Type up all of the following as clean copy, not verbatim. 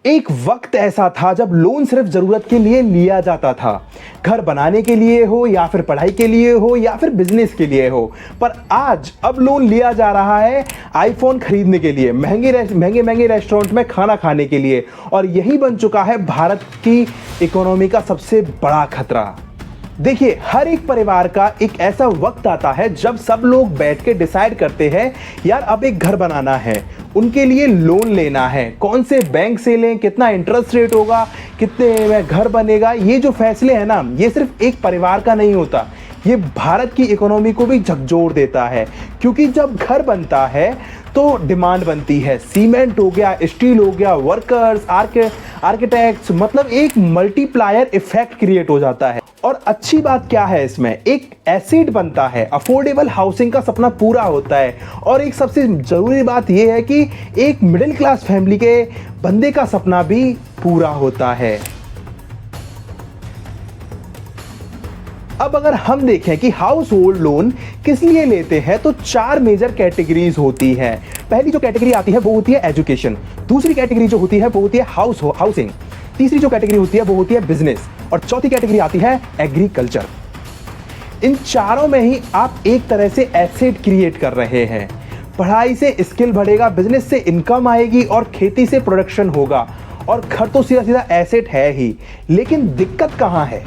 एक वक्त ऐसा था जब लोन सिर्फ जरूरत के लिए लिया जाता था, घर बनाने के लिए हो या फिर पढ़ाई के लिए हो या फिर बिजनेस के लिए हो। पर आज अब लोन लिया जा रहा है आईफोन खरीदने के लिए, महंगे रेस्टोरेंट में खाना खाने के लिए, और यही बन चुका है भारत की इकोनॉमी का सबसे बड़ा खतरा। देखिए, हर एक परिवार का एक ऐसा वक्त आता है जब सब लोग बैठ के डिसाइड करते हैं यार अब एक घर बनाना है, उनके लिए लोन लेना है, कौन से बैंक से लें, कितना इंटरेस्ट रेट होगा, कितने में घर बनेगा। ये जो फैसले हैं ना, ये सिर्फ एक परिवार का नहीं होता, ये भारत की इकोनॉमी को भी झकझोर देता है। क्योंकि जब घर बनता है तो डिमांड बनती है, सीमेंट हो गया, स्टील हो गया, वर्कर्स, आर्किटेक्ट्स, मतलब एक मल्टीप्लायर इफेक्ट क्रिएट हो जाता है। और अच्छी बात क्या है, इसमें एक एसेट बनता है, अफोर्डेबल हाउसिंग का सपना पूरा होता है। और एक सबसे जरूरी बात यह है कि एक मिडिल क्लास फैमिली के बंदे का सपना भी पूरा होता है। अब अगर हम देखें कि हाउस होल्ड लोन किस लिए लेते हैं, तो 4 मेजर कैटेगरीज होती है। पहली जो कैटेगरी आती है वो होती है एजुकेशन, दूसरी कैटेगरी जो होती है वो होती है हाउसिंग, तीसरी जो कैटेगरी होती है वो होती है बिजनेस, और चौथी कैटेगरी आती है एग्रीकल्चर। इन चारों में ही आप एक तरह से एसेट क्रिएट कर रहे हैं। पढ़ाई से स्किल बढ़ेगा, बिजनेस से इनकम आएगी और खेती से प्रोडक्शन होगा, और घर तो सीधा सीधा एसेट है ही। लेकिन दिक्कत कहां है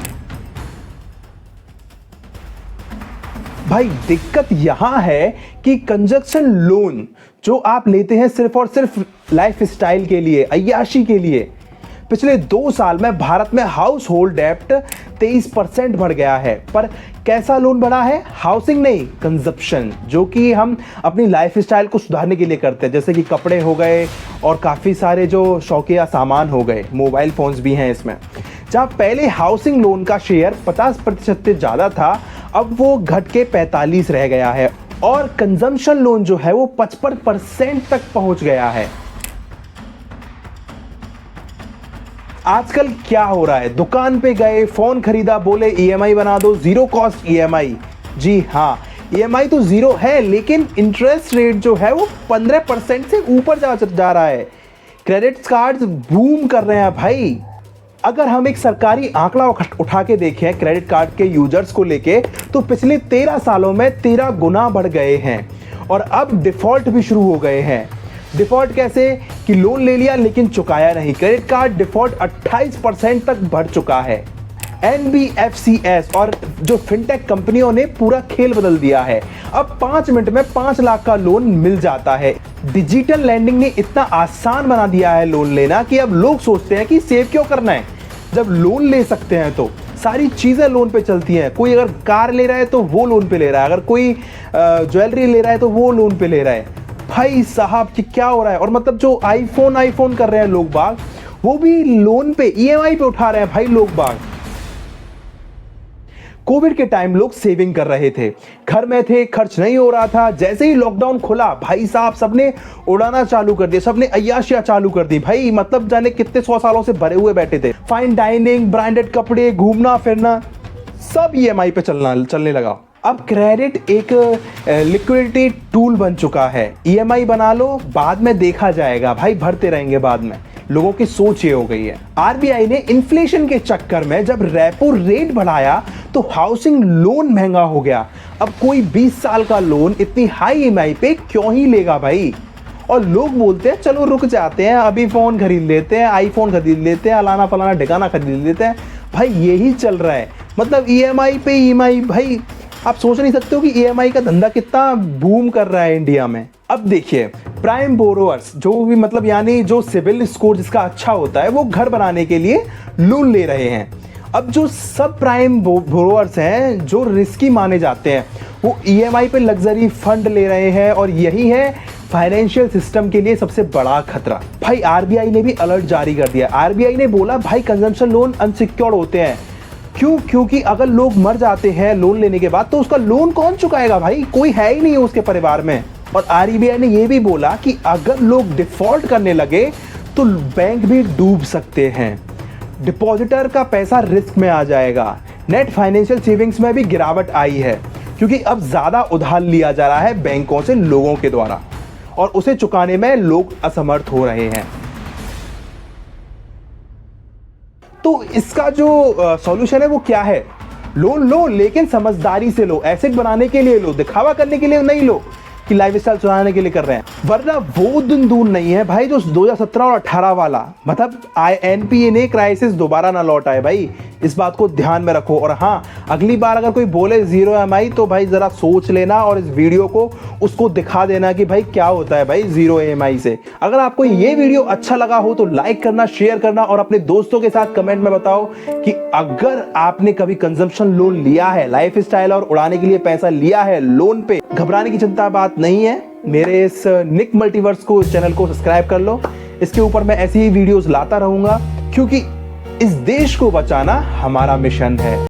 भाई? दिक्कत यहां है कि कंजक्शन लोन जो आप लेते हैं सिर्फ और सिर्फ लाइफ स्टाइल के लिए, अय्याशी के लिए, पिछले 2 साल में भारत में हाउस होल्ड डेप्ट 23% बढ़ गया है। पर कैसा लोन बढ़ा है? हाउसिंग नहीं, कंजप्शन, जो कि हम अपनी लाइफ स्टाइल को सुधारने के लिए करते हैं, जैसे कि कपड़े हो गए और काफ़ी सारे जो शौकिया सामान हो गए, मोबाइल फोन्स भी हैं इसमें। जहाँ पहले हाउसिंग लोन का शेयर 50% से ज़्यादा था, अब वो घट के 45 रह गया है, और कंजम्पशन लोन जो है वो 55% तक पहुंच गया है। आजकल क्या हो रहा है, दुकान पे गए, फोन खरीदा, बोले ईएमआई बना दो, जीरो कॉस्ट ईएमआई। जी हाँ, ईएमआई तो जीरो है, लेकिन इंटरेस्ट रेट जो है वो 15% से ऊपर जा रहा है। क्रेडिट कार्ड्स बूम कर रहे हैं भाई। अगर हम एक सरकारी आंकड़ा उठा के देखें क्रेडिट कार्ड के यूजर्स को लेके, तो पिछले 13 सालों में 13 गुना बढ़ गए हैं, और अब डिफॉल्ट भी शुरू हो गए हैं। डिफॉल्ट कैसे कि लोन ले लिया लेकिन चुकाया नहीं। क्रेडिट कार्ड डिफॉल्ट 28% तक बढ़ चुका है। एनबीएफसीएस और जो फिनटेक कंपनियों ने पूरा खेल बदल दिया है। अब 5 मिनट में 5 लाख का लोन मिल जाता है। डिजिटल लैंडिंग ने इतना आसान बना दिया है लोन लेना कि अब लोग सोचते हैं कि सेव क्यों करना है, जब लोन ले सकते हैं तो सारी चीजें लोन पे चलती हैं। कोई अगर कार ले रहा है तो वो लोन पे ले रहा है, अगर कोई ज्वेलरी ले रहा है तो वो लोन पे ले रहा है। भाई साहब कि क्या हो रहा है। और मतलब जो आईफोन कर रहे हैं लोग बाग, वो भी लोन पे, ईएमआई पे उठा रहे हैं भाई लोग बाग। कोविड के टाइम लोग सेविंग कर रहे थे, घर में थे, खर्च नहीं हो रहा था। जैसे ही लॉकडाउन खुला भाई साहब सबने उड़ाना चालू कर दिया, सबने अय्याशियां चालू कर दी भाई। मतलब जाने कितने 100 सालों से भरे हुए बैठे थे। फाइन डाइनिंग, ब्रांडेड कपड़े, घूमना फिरना, सब ईएमआई पे चलने लगा। अब क्रेडिट एक लिक्विडिटी टूल बन चुका है। ईएमआई बना लो, बाद में देखा जाएगा भाई, भरते रहेंगे बाद में। लोगों की सोच ये हो गई है। आरबीआई ने इन्फ्लेशन के चक्कर में जब रेपो रेट बढ़ाया तो हाउसिंग लोन महंगा हो गया। अब कोई 20 साल का लोन इतनी हाई ईएमआई पे क्यों ही लेगा भाई। और लोग बोलते हैं चलो रुक जाते हैं, अभी फोन खरीद लेते हैं, आईफोन खरीद लेते हैं, अलाना फलाना ठिकाना खरीद लेते हैं। भाई यही चल रहा है, मतलब ईएमआई पे ईएमआई। भाई आप सोच नहीं सकते हो कि ईएमआई का धंधा कितना बूम कर रहा है इंडिया में। अब देखिए, प्राइम बोरोवर्स जो भी, मतलब यानी जो सिविल स्कोर जिसका अच्छा होता है, वो घर बनाने के लिए लोन ले रहे हैं। अब जो सब प्राइम बोरोवर्स हैं, जो रिस्की माने जाते हैं, वो ईएमआई पे लग्जरी फंड ले रहे हैं, और यही है फाइनेंशियल सिस्टम के लिए सबसे बड़ा खतरा। भाई आरबीआई ने भी अलर्ट जारी कर दिया। आरबीआई ने बोला भाई कंजम्पशन लोन अनसिक्योर्ड होते हैं। क्यों? क्योंकि अगर लोग मर जाते हैं लोन लेने के बाद तो उसका लोन कौन चुकाएगा भाई, कोई है ही नहीं उसके परिवार में। और आरबीआई ने यह भी बोला कि अगर लोग डिफॉल्ट करने लगे तो बैंक भी डूब सकते हैं, डिपॉजिटर का पैसा रिस्क में आ जाएगा। नेट फाइनेंशियल सेविंग्स में भी गिरावट आई है, क्योंकि अब ज्यादा उधार लिया जा रहा है बैंकों से लोगों के द्वारा, और उसे चुकाने में लोग असमर्थ हो रहे हैं। तो इसका जो सॉल्यूशन है वो क्या है? लोन लो, लेकिन समझदारी से लो, एसेट बनाने के लिए लो, दिखावा करने के लिए नहीं लो कि लाइफस्टाइल चुराने के लिए कर रहे हैं। वरना वो दिन दूर नहीं है भाई जो 2017 और 18 वाला, मतलब एनपीए क्राइसिस दोबारा ना लौट आए भाई, इस बात को ध्यान में रखो। और हाँ, अगली बार अगर कोई बोले 0 EMI तो भाई जरा सोच लेना और इस वीडियो को उसको दिखा देना कि भाई क्या होता है भाई 0 EMI से। अगर आपको ये वीडियो अच्छा लगा हो तो लाइक करना, शेयर करना और अपने दोस्तों के साथ कमेंट में बताओ कि अगर आपने कभी कंजम्पशन लोन लिया है, लाइफस्टाइल और उड़ाने के लिए पैसा लिया है लोन पे, घबराने की चिंता बात नहीं है। मेरे इस निक मल्टीवर्स को, चैनल को सब्सक्राइब कर लो। इसके ऊपर मैं ऐसी ही वीडियोस लाता रहूंगा, क्योंकि इस देश को बचाना हमारा मिशन है।